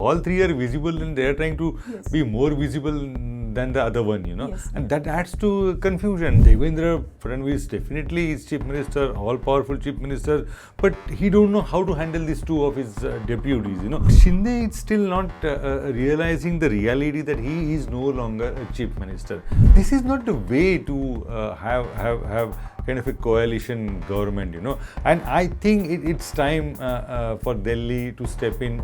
All three are visible and they are trying to be more visible than the other one, and that adds to confusion. Devendra Fadnavis definitely is Chief Minister, all-powerful Chief Minister, but he don't know how to handle these two of his deputies, Shinde is still not realizing the reality that he is no longer a Chief Minister. This is not the way to have kind of a coalition government, and I think it's time for Delhi to step in.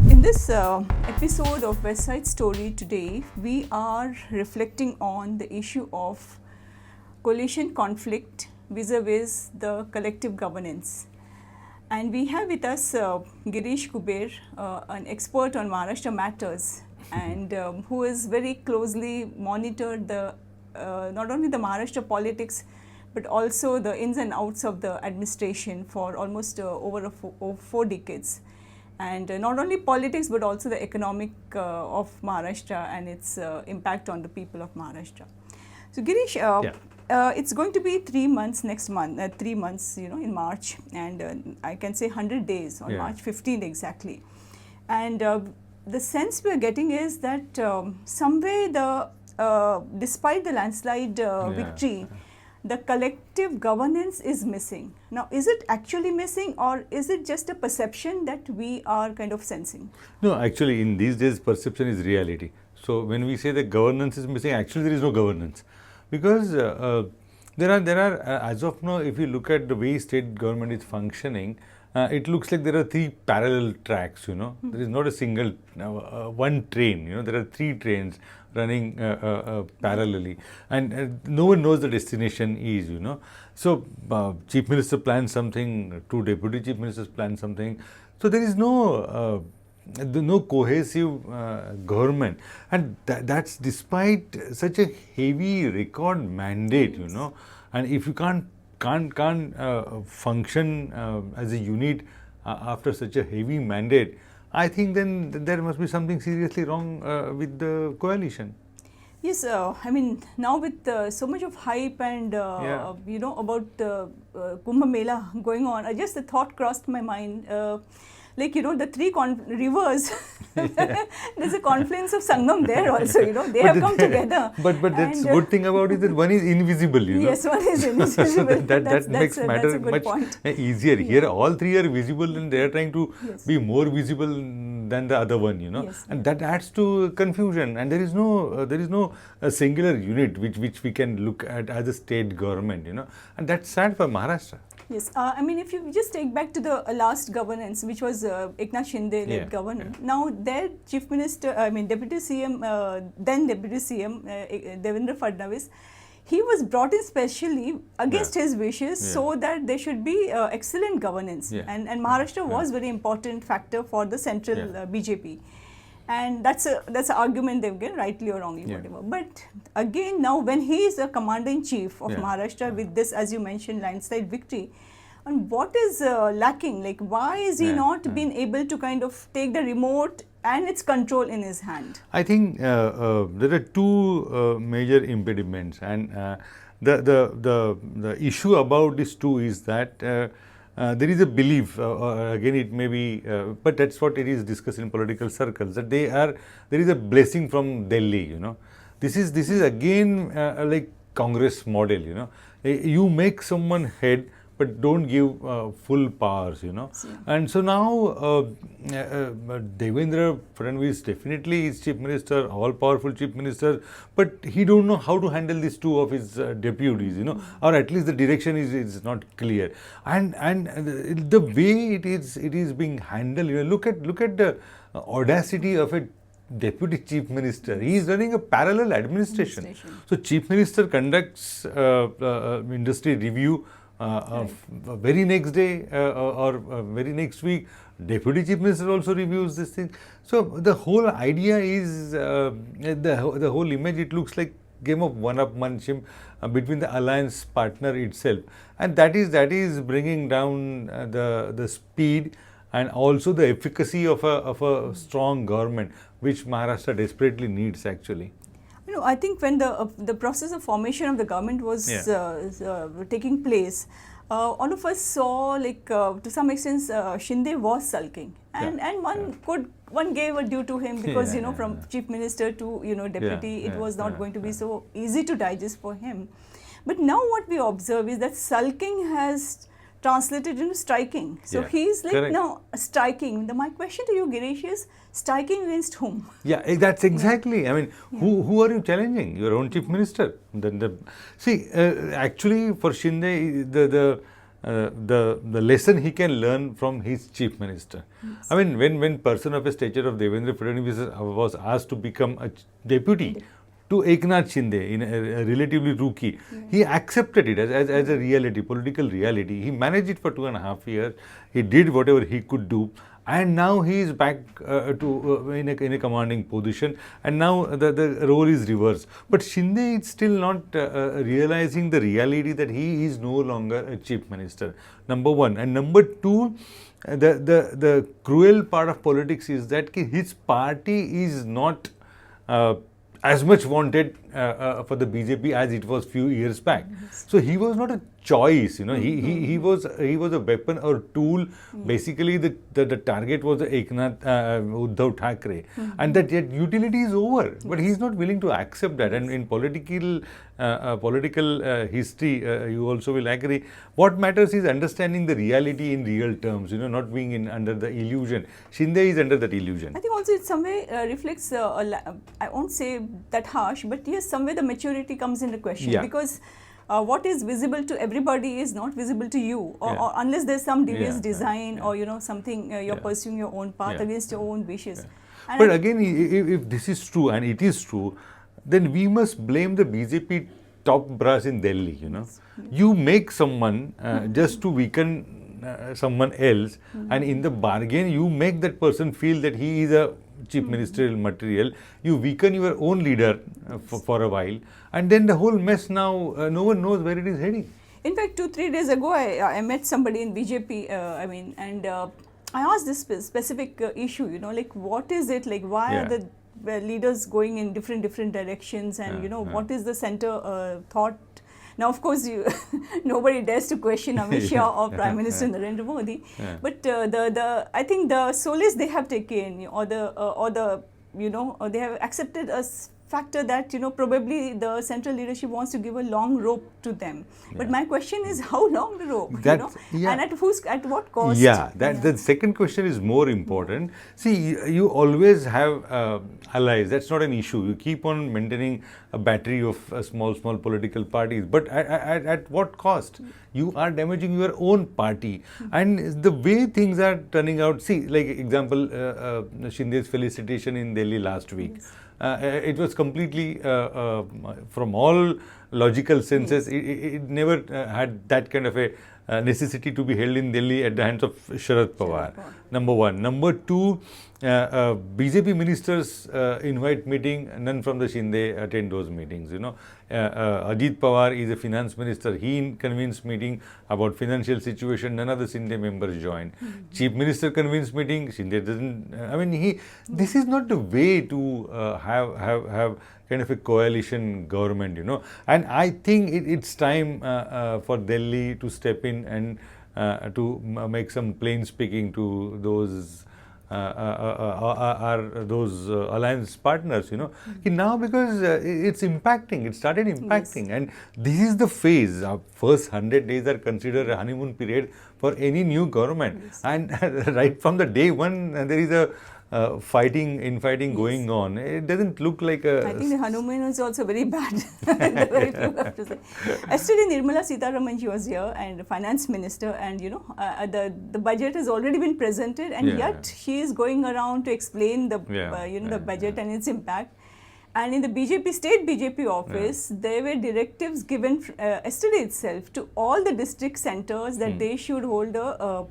In this episode of West Side Story today, we are reflecting on the issue of coalition conflict vis-a-vis the collective governance. And we have with us Girish Kuber, an expert on Maharashtra matters, and who has very closely monitored the not only the Maharashtra politics, but also the ins and outs of the administration for almost over 4 decades. And not only politics, but also the economic of Maharashtra and its impact on the people of Maharashtra. So Girish, it's going to be 3 months next month, 3 months, in March, and I can say 100 days on March 15th exactly. And the sense we are getting is that some way despite the landslide victory, the collective governance is missing. Now, is it actually missing, or is it just a perception that we are kind of sensing? No, actually, in these days, perception is reality. So, when we say that governance is missing, actually there is no governance. Because there are as of now, if you look at the way state government is functioning, it looks like there are 3 parallel tracks, There is not a single, one train, There are 3 trains running parallelly, and no one knows the destination is, So, Chief Minister plans something, 2 Deputy Chief Ministers plan something. So, there is no cohesive government, and that's despite such a heavy record mandate, and if you can't function as a unit after such a heavy mandate, I think then there must be something seriously wrong with the coalition. Yes, I mean, now with so much of hype and, about Kumbh Mela going on, just the thought crossed my mind, the 3 rivers, there's a confluence of Sangam there also, they have come together. But that's good thing about it that one is invisible, Yes, one is invisible. that makes matter much easier. Here all 3 are visible and they are trying to be more visible than the other one, and that adds to confusion, and there is no singular unit which we can look at as a state government, and that's sad for Maharashtra. Yes, I mean, if you just take back to the last governance, which was Eknath Shinde led government, now their Chief Minister, Deputy CM, then Deputy CM Devendra Fadnavis, he was brought in specially against his wishes so that there should be excellent governance, and Maharashtra was very important factor for the central BJP. And that's an argument they've given, rightly or wrongly, whatever. But again, now when he is a commander-in-chief of Maharashtra with this, as you mentioned, landslide victory, and what is lacking? Like, why is he not been able to kind of take the remote and its control in his hand? I think there are 2 major impediments, and the issue about these 2 is that there is a belief, again it may be, but that's what it is discussed in political circles, that there is a blessing from Delhi, This is again like Congress model, You make someone head, but don't give full powers, And so now Devendra Fadnavis definitely is Chief Minister, all-powerful Chief Minister, but he don't know how to handle these 2 of his deputies, or at least the direction is not clear. And the way it is being handled, look at the audacity of a Deputy Chief Minister. He is running a parallel administration. So Chief Minister conducts industry review. Very next day or very next week, Deputy Chief Minister also reviews this thing. So the whole idea is, the whole image, it looks like game of one-upmanship between the alliance partner itself, and that is bringing down the speed and also the efficacy of a strong government, which Maharashtra desperately needs actually. I think when the process of formation of the government was taking place, all of us saw, like to some extent, Shinde was sulking, and one gave a due to him because from Chief Minister to deputy, it was not going to be so easy to digest for him. But now what we observe is that sulking has translated into striking. So he's like Correct. now striking. My question to you, Girish, is striking against whom? Yeah, that's exactly. I mean, who are you challenging? Your own chief minister. See, actually, for Shinde, the lesson he can learn from his chief minister. Yes. I mean, when person of a stature of Devendra Fadnavis was asked to become a deputy to Eknath Shinde in a relatively rookie, he accepted it as a reality, political reality. He managed it for 2.5 years. He did whatever he could do. And now he is back in a commanding position, and now the role is reversed. But Shinde is still not realizing the reality that he is no longer a chief minister. Number one, and number two, the cruel part of politics is that his party is not as much wanted for the BJP as it was few years back. So he was not a choice, he was a weapon or tool. Basically, the target was the Eknath Uddhav Thackeray, and that yet utility is over. But he is not willing to accept that. And in political history, you also will agree. What matters is understanding the reality in real terms. Not being under the illusion. Shinde is under that illusion. I think also it some way reflects. I won't say that harsh, but yes, somewhere the maturity comes into question because. What is visible to everybody is not visible to you, or unless there's some devious design or something you're pursuing your own path against your own wishes. But again, if this is true, and it is true, then we must blame the BJP top brass in Delhi. You make someone just to weaken someone else, and in the bargain you make that person feel that he is a chief ministerial material. You weaken your own leader for a while, and then the whole mess now, no one knows where it is heading. In fact, 2-3 days ago, I met somebody in BJP, and I asked this specific issue, like what is it, like why are the leaders going in different directions, and what is the center thought? Now, of course, nobody dares to question Amit Shah or Prime Minister Narendra Modi, but I think the solace they have taken, or they have accepted a factor that probably the central leadership wants to give a long rope to them. But my question is, how long the rope? And at what cost? The second question is more important. See, you always have allies. That's not an issue. You keep on maintaining a battery of small political parties, but at what cost? You are damaging your own party. And the way things are turning out, see, like example, Shinde's felicitation in Delhi last week. It was completely, from all logical senses, it never had that kind of a necessity to be held in Delhi at the hands of Sharad Pawar. Number one. Number two, BJP ministers invite meeting, none from the Shinde attend those meetings. Ajit Pawar is a finance minister. He convenes meeting about financial situation. None of the Shinde members join. Chief Minister convenes meeting. Shinde doesn't. This is not the way to have kind of a coalition government. And I think it's time for Delhi to step in and to make some plain speaking to those alliance partners, now, because it's impacting, it started impacting, and this is the phase. Our first 100 days are considered a honeymoon period for any new government, and right from the day one, there is a infighting going on. It doesn't look like a... I think the honeymoon is also very bad. Very few have to say. Yesterday, Nirmala Sitharaman, she was here, and finance minister, and the budget has already been presented, and yet she is going around to explain the the budget and its impact. And in the state BJP office, there were directives given yesterday itself to all the district centers that they should hold a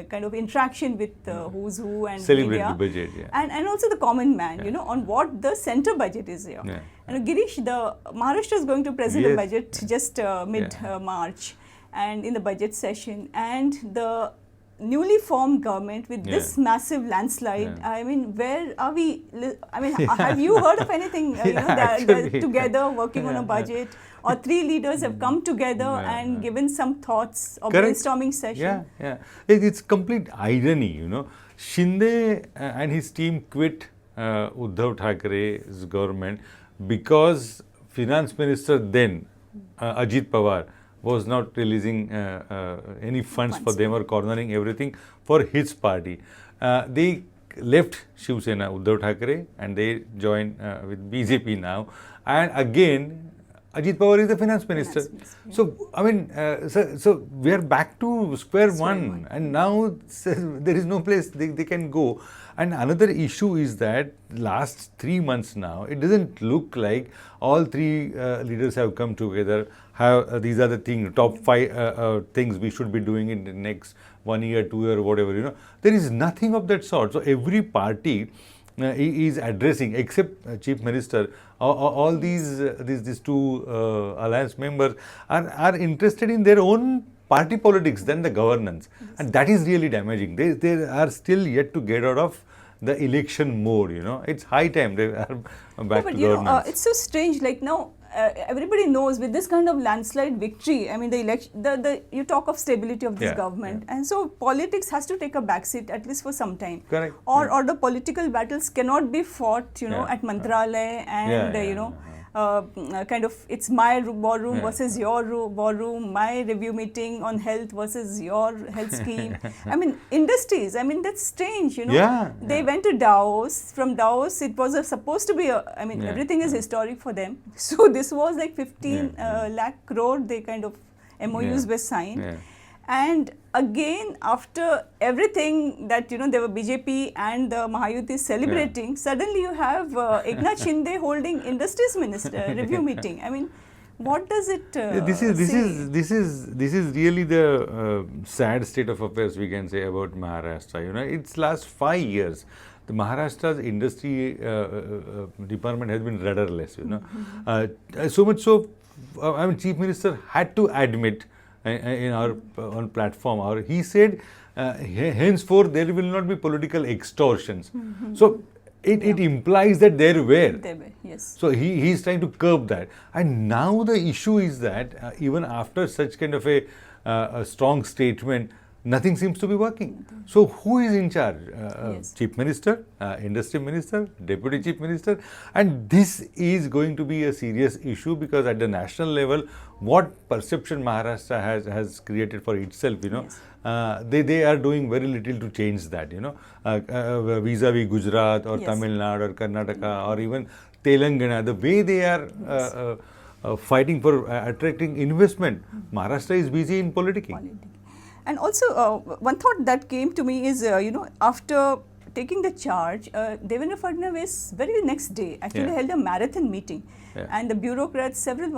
kind of interaction with who's who and celebrate media, the budget, and also the common man, on what the center budget is here. And Girish, the Maharashtra is going to present a budget just mid March, and in the budget session, and newly formed government with Yeah. this massive landslide. Yeah. I mean, where are we? I mean, have you heard of anything? Yeah, They're actually. together working on a Yeah. budget, or three leaders have come together Yeah, and yeah. given some thoughts or Correct. brainstorming session. Yeah, yeah. It's complete irony, you know. Shinde and his team quit Uddhav Thackeray's government because Finance Minister then, Ajit Pawar, was not releasing any funds for them or cornering everything for his party. They left Shiv Sena, Uddhav Thackeray, and they joined with BJP now. And again, Ajit Pawar is the finance minister. Yeah. So, I mean, so we are back to square one, and now there is no place they can go. And another issue is that last 3 months now, it doesn't look like all three leaders have come together. These are the things, top 5 things we should be doing in the next 1 year, 2 year, whatever, you know. There is nothing of that sort. So every party is addressing, except Chief Minister, all these two alliance members are interested in their own party politics than the governance, and that is really damaging. They are still yet to get out of the election mode. You know, it's high time they are back But to you know, governance. it's so strange. Like now, everybody knows with this kind of landslide victory. I mean, the election, you talk of stability of this Yeah, government, and so politics has to take a backseat at least for some time. Correct. Or the political battles cannot be fought, you know, Yeah. at Mantralaya and Yeah, you know. Kind of, it's my war room Yeah. versus your war room, my review meeting on health versus your health scheme. I mean, industries, I mean, that's strange, you know. Yeah, They yeah. went to Davos. From Davos, it was supposed to be, I mean, Yeah, everything is historic for them. So this was like 15 Yeah, lakh crore, they kind of MOUs Yeah. were signed. Yeah. And again, after everything that, you know, there were BJP and the Mahayuti celebrating, suddenly you have Eknath Shinde holding Industries Minister review meeting. I mean, what does it This is really the sad state of affairs we can say about Maharashtra. You know, it's last 5 years. The Maharashtra's industry department has been rudderless. You know, so much so. I mean, Chief Minister had to admit in our on platform, or he said, henceforth there will not be political extortions. So it implies that there were. They were, yes. So he is trying to curb that. And now the issue is that even after such kind of a strong statement, nothing seems to be working. So who is in charge? Yes. Chief Minister, Industry Minister, Deputy Chief Minister, and this is going to be a serious issue because at the national level, what perception Maharashtra has created for itself, you know, Yes. they are doing very little to change that, you know, vis-a-vis Gujarat or Yes. Tamil Nadu or Karnataka or even Telangana, the way they are fighting for attracting investment. Maharashtra is busy in politicking. And also, one thought that came to me is, you know, after taking the charge, Devendra Fadnavis very next day actually held a marathon meeting. Yeah. And the bureaucrats, several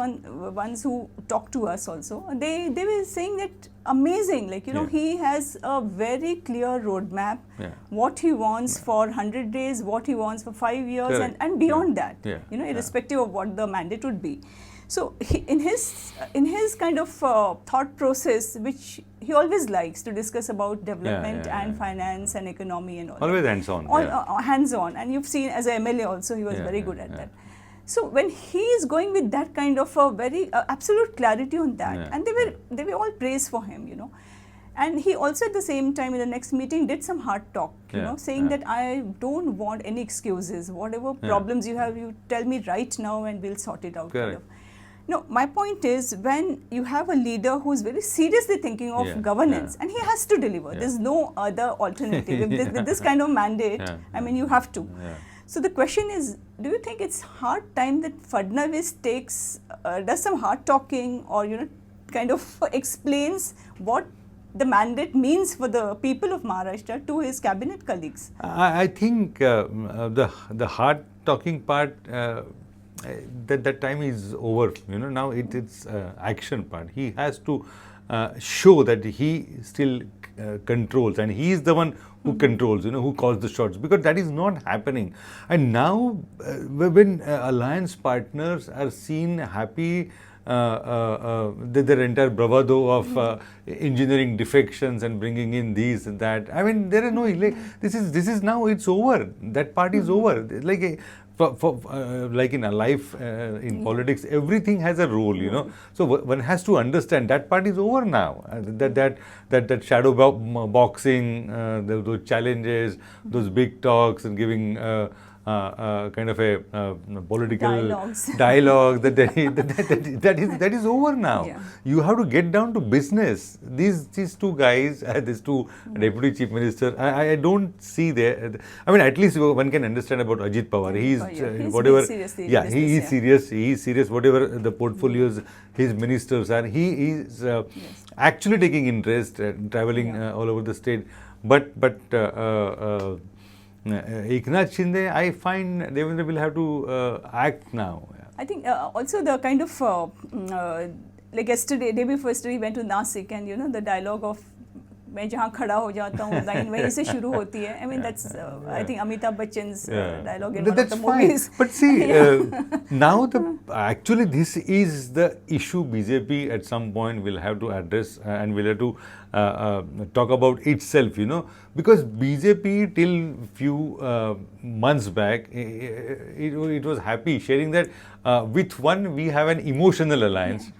ones who talked to us also, they were saying that amazing, like, you know, he has a very clear roadmap, what he wants for 100 days, what he wants for 5 years, and beyond that, you know, irrespective of what the mandate would be. So in his kind of thought process, which he always likes to discuss about development and finance and economy and all. Always hands-on. Hands-on, and you've seen as a MLA also, he was very good at that. So when he is going with that kind of a very absolute clarity on that, and they were all praised for him, you know. And he also at the same time in the next meeting did some hard talk, you know, saying that I don't want any excuses. Whatever problems you have, you tell me right now and we'll sort it out. Correct. Kind of. No, my point is when you have a leader who is very seriously thinking of governance and he has to deliver, there's no other alternative. With this kind of mandate, I mean, you have to. So the question is, do you think it's hard time that Fadnavis does some hard talking or, you know, kind of explains what the mandate means for the people of Maharashtra to his cabinet colleagues? I think the hard talking part, that time is over. You know, now it's action part. He has to show that he still controls, and he is the one who controls, you know, who calls the shots, because that is not happening. And now when alliance partners are seen happy their entire bravado of engineering defections and bringing in these and that. I mean, there are no, like, this is now, it's over. That part is over. Like like in a life, in politics, everything has a role, you know. So one has to understand that part is over now. That shadow boxing, those challenges, those big talks and giving kind of a political dialogue that is over now. Yeah. You have to get down to business. These two guys, these two deputy chief minister, I don't see there. I mean, at least one can understand about Ajit Pawar. He's whatever. Yeah, he is serious. He is serious. Whatever the portfolios his ministers are, he is actually taking interest, traveling all over the state. But Eknath Shinde, I find Devendra will have to act now. I think also the kind of like yesterday, day before yesterday, we went to Nasik, and you know the dialogue of मैं जहाँ खड़ा हो जाता हूँ line वहीं से शुरू होती है. I mean that's I think Amitabh Bachchan's dialogue in one of the movies. But see, now actually this is the issue BJP at some point will have to address and will have to talk about itself, you know, because BJP till few months back it was happy sharing that with one we have an emotional alliance.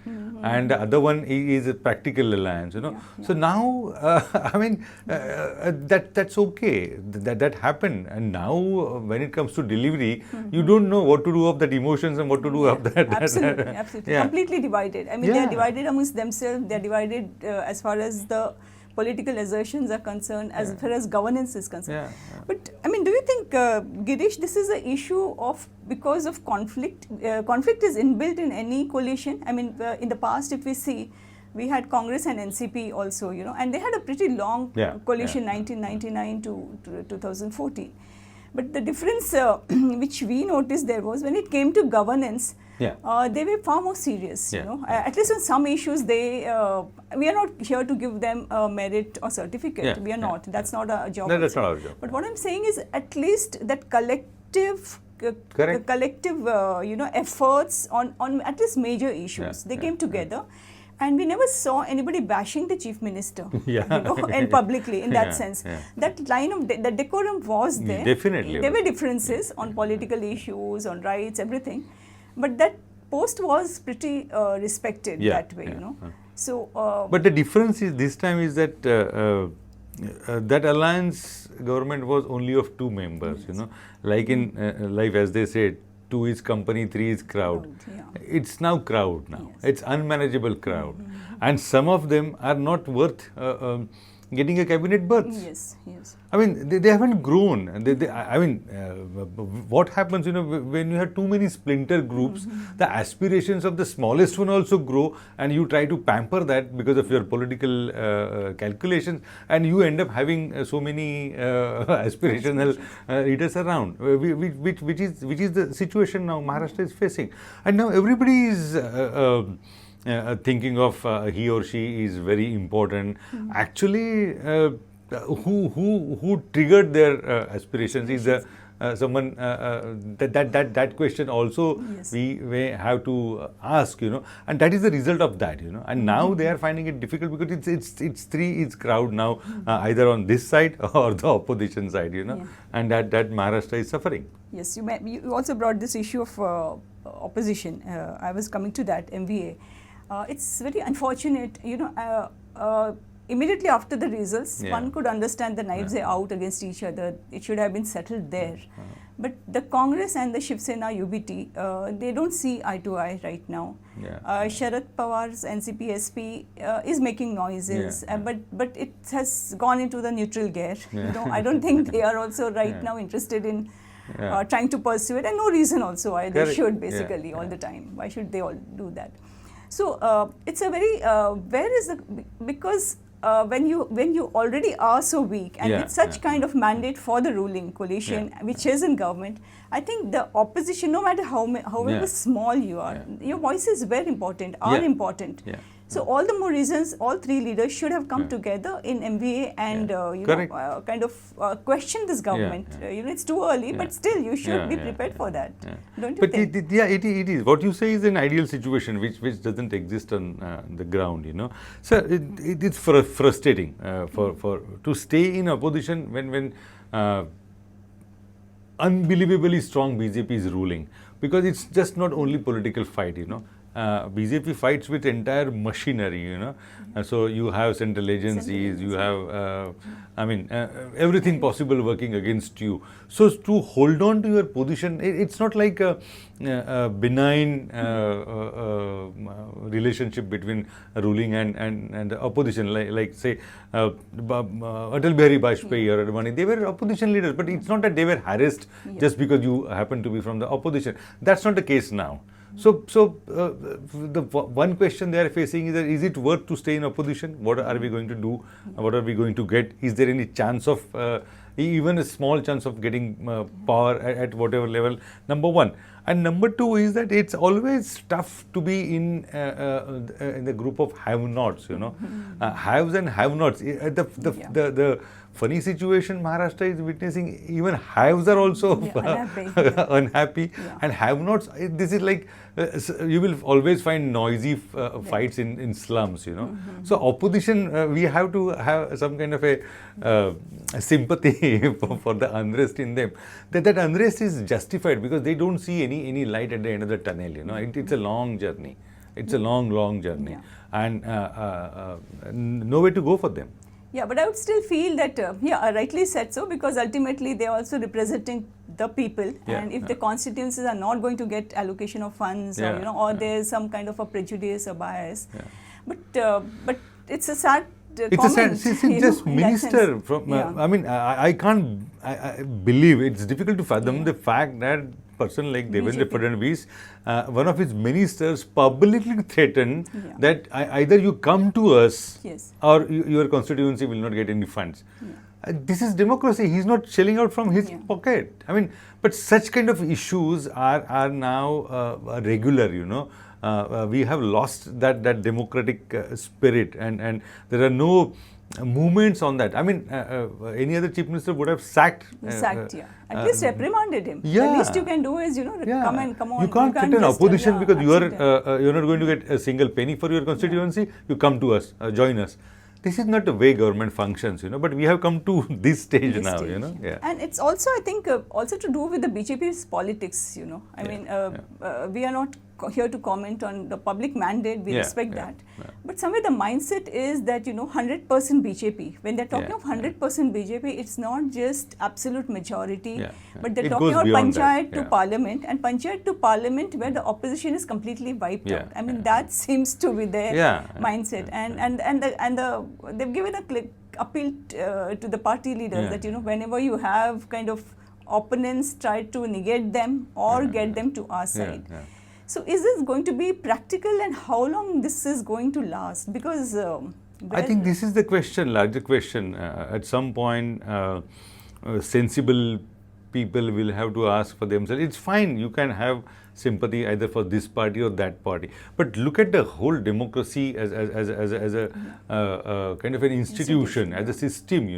And the other one is a practical alliance, you know. So now, I mean, that's okay. That happened. And now, when it comes to delivery, you don't know what to do of that emotions and what to do of that. Absolutely, absolutely. Completely divided. I mean, they are divided amongst themselves. They are divided as far as the political assertions are concerned, as far as governance is concerned. But I mean, do you think, Girish, this is an issue of because of conflict? Conflict is inbuilt in any coalition. I mean, in the past, if we see, we had Congress and NCP also, you know, and they had a pretty long coalition, 1999 to 2014. But the difference which we noticed there was when it came to governance, they were far more serious, you know. At least on some issues, we are not here to give them merit or certificate. We are not. That's not our job. No, that's not our job. But what I'm saying is at least that collective you know, efforts on at least major issues. They came together. And we never saw anybody bashing the chief minister, you know, and publicly in that sense. That line of the decorum was there. Definitely. There were differences on political issues, on rights, everything. But that post was pretty respected that way, you know. So, but the difference is this time is that that alliance government was only of two members, you know, like in life, as they said, 2 is company, 3 is crowd. It's now crowd now. It's unmanageable crowd. And some of them are not worth getting a cabinet berth. Yes. I mean, they haven't grown. I mean, what happens, you know, when you have too many splinter groups, the aspirations of the smallest one also grow, and you try to pamper that because of your political calculations, and you end up having so many aspirational leaders around, which is the situation now Maharashtra is facing. And now everybody is thinking of he or she is very important. Actually, who triggered their aspirations is someone that question also we may have to ask, you know, and that is the result of that, you know. And now they are finding it difficult because it's 3 is crowd now, either on this side or the opposition side, you know, and that Maharashtra is suffering. Yes, you also brought this issue of opposition. I was coming to that, MVA. It's very unfortunate, you know, immediately after the results, one could understand the knives are out against each other. It should have been settled there. But the Congress and the Shiv Sena UBT, they don't see eye to eye right now. Sharad Pawar's NCP SP is making noises, but it has gone into the neutral gear. You know, I don't think they are also right now interested in trying to pursue it, and no reason also why they should basically all the time. Why should they all do that? So it's a very because when you already are so weak and with such kind of mandate for the ruling coalition, which is in government, I think the opposition, no matter however small you are, your voice is very important, important. So all the more reasons all three leaders should have come together in MVA and kind of question this government. It's too early, but still you should be prepared for that. Don't you think? It is. What you say is an ideal situation which doesn't exist on the ground. So it is frustrating for to stay in opposition when unbelievably strong BJP is ruling, because it's just not only political fight. BJP fights with entire machinery, so you have central agencies, you have, everything possible working against you. So to hold on to your position, it's not like a benign relationship between ruling and the opposition, like say Atal Bihari Vajpayee or Advani. They were opposition leaders, but it's not that they were harassed just because you happen to be from the opposition. That's not the case now. So the one question they are facing is that, is it worth to stay in opposition? What are we going to do? What are we going to get? Is there any chance of, even a small chance of getting power at whatever level? Number one. And number two is that it's always tough to be in the group of have-nots, haves and have-nots. The funny situation Maharashtra is witnessing, even haves are also unhappy, and have-nots. This is like, you will always find noisy fights in slums, So opposition, we have to have some kind of a sympathy for the unrest in them. That unrest is justified because they don't see any light at the end of the tunnel. It's a long journey. It's a long journey, and no way to go for them. Yeah, but I would still feel that, rightly said so, because ultimately they are also representing the people, and if the constituencies are not going to get allocation of funds, or there's some kind of a prejudice or bias, but it's a sad it's comment, a sad, just minister from, I can't believe, it's difficult to fathom the fact that person like Devendra Fadnavis, one of his ministers publicly threatened that either you come to us or your constituency will not get any funds. This is democracy. He's not shelling out from his pocket. But such kind of issues are now regular, we have lost that democratic spirit, and there are no movements on that. Any other chief minister would have sacked. At least reprimanded him. The least you can do is, come on. You can't threaten opposition because you're not going to get a single penny for your constituency. You come to us, join us. This is not the way government functions, but we have come to this stage now, And it's also, I think, also to do with the BJP's politics, we are not here to comment on the public mandate, we respect that. But somewhere the mindset is that, 100% BJP. When they're talking of 100% BJP, it's not just absolute majority, but they're talking about panchayat to parliament, and panchayat to parliament where the opposition is completely wiped out. That seems to be their mindset. And they've given a appeal to the party leaders that, whenever you have kind of opponents, try to negate them or get them to our side. So is this going to be practical, and how long this is going to last? Because I think this is the question, larger question. At some point, sensible people will have to ask for themselves. It's fine, you can have sympathy either for this party or that party, but look at the whole democracy as a kind of an institution, as a system,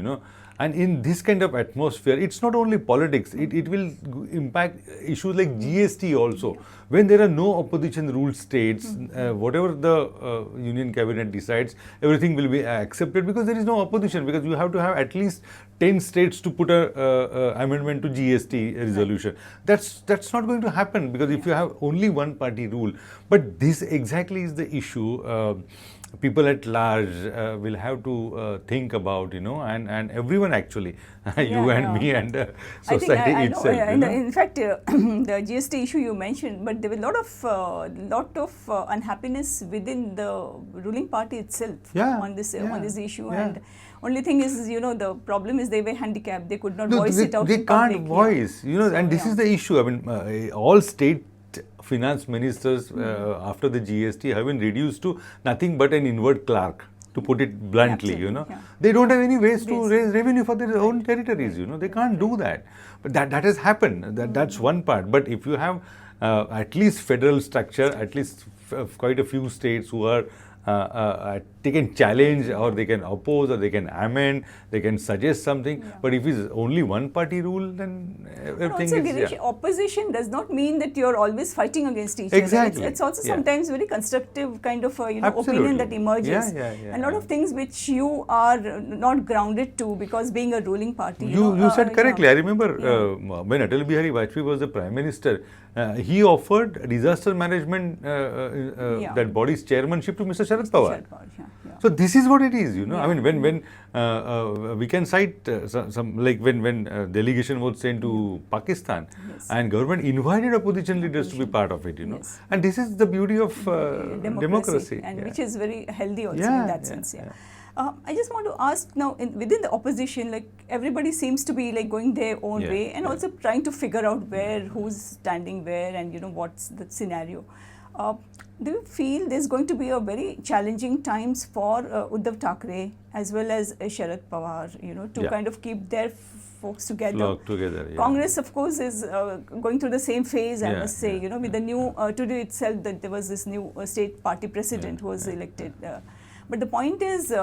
And in this kind of atmosphere, it's not only politics, it will impact issues like GST also. When there are no opposition ruled states, whatever the union cabinet decides, everything will be accepted because there is no opposition, because you have to have at least 10 states to put a amendment to GST resolution. That's not going to happen, because if you have only one party rule, but this exactly is the issue. People at large will have to think about, and everyone actually, you and me and the society itself. In fact, the GST issue you mentioned, but there was a lot of unhappiness within the ruling party itself on this issue. And only thing is, the problem is they were handicapped. They could not voice it out. They in can't public. voice, and this is the issue. All state finance ministers after the GST have been reduced to nothing but an inward clerk, to put it bluntly, They don't have any ways to raise revenue for their own territories, They can't do that. But that has happened. That's one part. But if you have at least federal structure, at least quite a few states who are they can challenge or they can oppose or they can amend, they can suggest something. But if it's only one party rule, then everything also, is... Girish, opposition does not mean that you're always fighting against each other. Exactly. It's also sometimes very constructive kind of opinion Absolutely. that emerges. A lot of things which you are not grounded to because being a ruling party. You said correctly. I remember when Atal Bihari Vajpayee was the Prime Minister, he offered disaster management, that body's chairmanship to Mr. Sharad Pawar. So this is what it is, I mean, when we can cite some like when delegation was sent to Pakistan, and government invited opposition leaders to be part of it, and this is the beauty of democracy, and which is very healthy also in that sense. I just want to ask now, within the opposition, like everybody seems to be like going their own way and also trying to figure out who's standing where and what's the scenario. Do you feel there's going to be a very challenging times for Uddhav Thackeray as well as Sharad Pawar, to kind of keep their folks together? Flock together, Congress, of course, is going through the same phase, I must say, with the new, today itself that there was this new state party president who was elected. But the point is,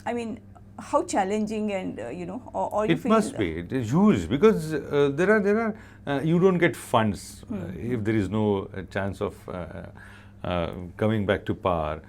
I mean, how challenging and, or you it feel... must be. It is huge because there are you don't get funds if there is no chance of coming back to power.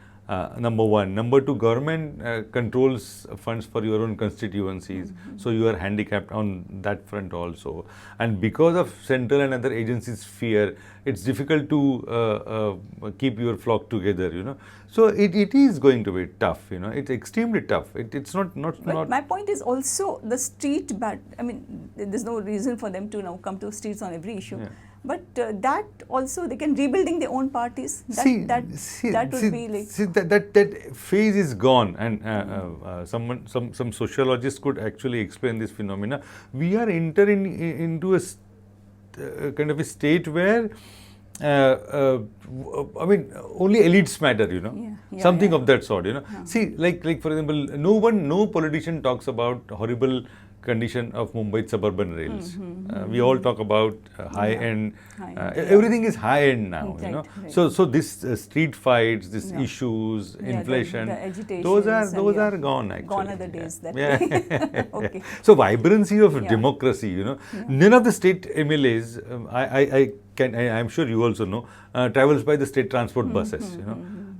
Number one. Number two, government controls funds for your own constituencies, so you are handicapped on that front also. And because of central and other agencies' fear, it's difficult to keep your flock together, So it is going to be tough, It's extremely tough. It's not. But my point is also the street. I mean, there's no reason for them to now come to streets on every issue. But that also, they can rebuilding their own parties. That would be like... that phase is gone, and some sociologists could actually explain this phenomena. We are entering into a kind of a state where, I mean, only elites matter, something of that sort, See, like for example, no politician talks about horrible condition of Mumbai suburban rails. We all talk about high-end, everything is high-end now, Right. So this street fights, these issues, inflation, the those are gone actually. Gone are the days that way. Okay. So vibrancy of democracy, none of the state MLAs, I'm sure you also know, travels by the state transport buses,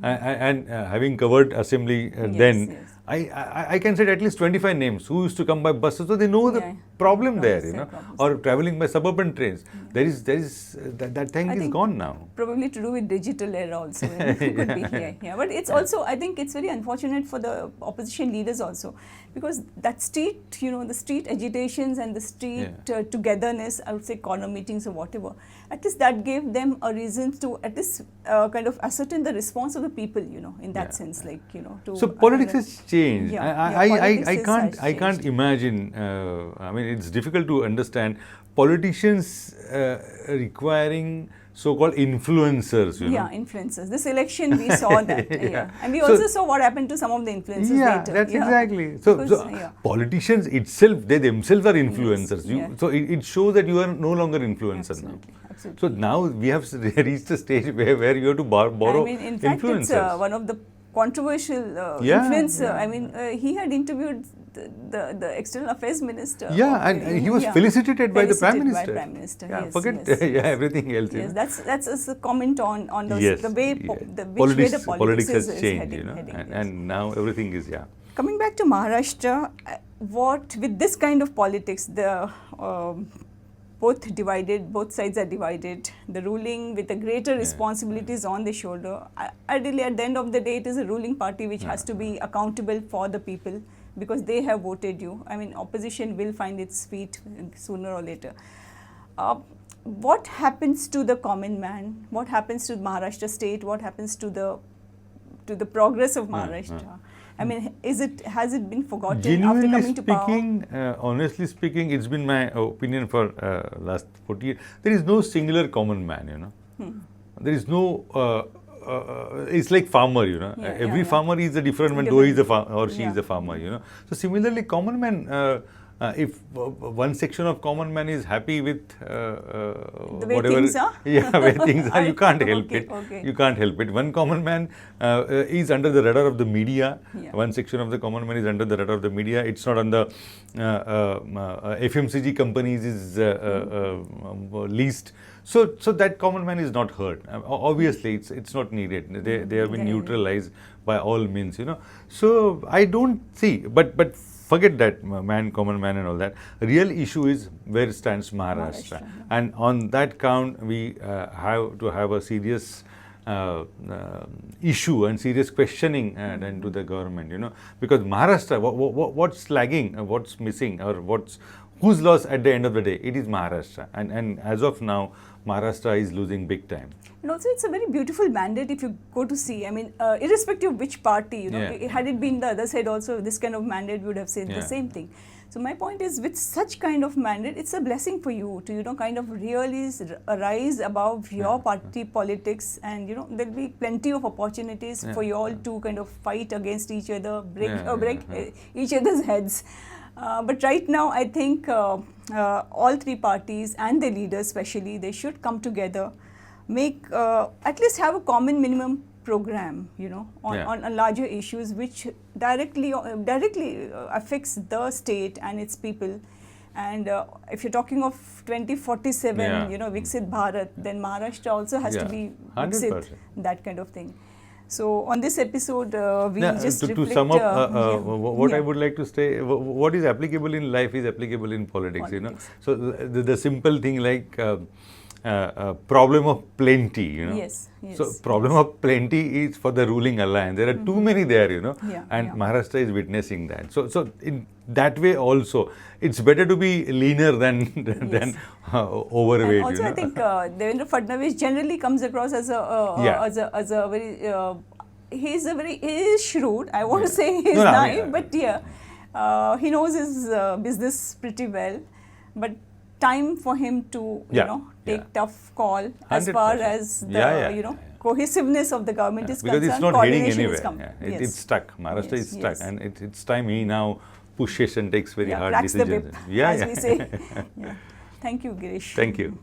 and having covered assembly then, I can say at least 25 names who used to come by buses, so they know the problem there, or traveling by suburban trains. There is that thing is gone now. Probably to do with digital era also. Could be but it's also, I think it's very unfortunate for the opposition leaders also, because that street, the street agitations and the street togetherness, I would say corner meetings or whatever, at least that gave them a reason to at least kind of ascertain the response of the people, in that sense, like, to... So politics has changed. I can't imagine, I mean, it's difficult to understand politicians requiring so-called influencers, influencers. This election we saw that, and we also saw what happened to some of the influencers later. That's exactly. So politicians itself, they themselves are influencers. So it shows that you are no longer influencer now. Absolutely. So now we have reached a stage where you have to borrow in fact, influencers. It's one of the controversial influence. I mean, he had interviewed the External Affairs Minister. And he was felicitated by the Prime Minister. Forget everything else. Yes, that's a comment on the way the politics has changed, heading, and now everything is Coming back to Maharashtra, with this kind of politics, the both sides are divided, the ruling with the greater responsibilities on the shoulder. Ideally, at the end of the day, it is a ruling party which has to be accountable for the people because they have voted you. I mean, opposition will find its feet sooner or later. What happens to the common man? What happens to Maharashtra state? What happens to the progress of Maharashtra? I mean, has it been forgotten after coming to power? Honestly speaking, it's been my opinion for last 40 years. There is no singular common man, There is no, it's like farmer, Every farmer is a different man, though he is a or she is a farmer, So similarly, common man, if one section of common man is happy with The way whatever, things are? yeah, where things are, you can't help Okay, it. okay. You can't help it. One common man is under the radar of the media. Yeah. One section of the common man is under the radar of the media. It's not on the FMCG companies is least. So that common man is not heard. Obviously, it's not needed. They have been neutralized by all means. So I don't see. But forget that common man and all that. Real issue is where stands Maharashtra, and on that count we have to have a serious issue and serious questioning done to the government. Because Maharashtra, what's lagging, what's missing, or who's lost at the end of the day? It is Maharashtra, and as of now, Maharashtra is losing big time. And also, it's a very beautiful mandate if you go to see. I mean, irrespective of which party, had it been the other side also, this kind of mandate would have said the same thing. So my point is, with such kind of mandate, it's a blessing for you to, kind of really rise above your party politics, and, there'll be plenty of opportunities for you all to kind of fight against each other, break each other's heads. But right now, I think all three parties and the leaders especially, they should come together, make, at least have a common minimum program, on larger issues which directly affects the state and its people. And if you're talking of 2047, Viksit Bharat, then Maharashtra also has to be Viksit, that kind of thing. So on this episode, we just to sum up, what I would like to say, what is applicable in life is applicable in politics. So the simple thing like problem of plenty, Yes. So problem of plenty is for the ruling alliance. There are too many there, and Maharashtra is witnessing that. So in that way also, it's better to be leaner than overweight. And also, I think Devendra Fadnavis generally comes across as a very he is shrewd. I want to say he's naive, but he knows his business pretty well. But time for him to take tough call as 100%. Far as the cohesiveness of the government is because concerned. It's not heading anywhere. It's stuck. Maharashtra is stuck, and it's time he now pushes and takes very hard decisions. The whip, as we say. Thank you, Girish. Thank you.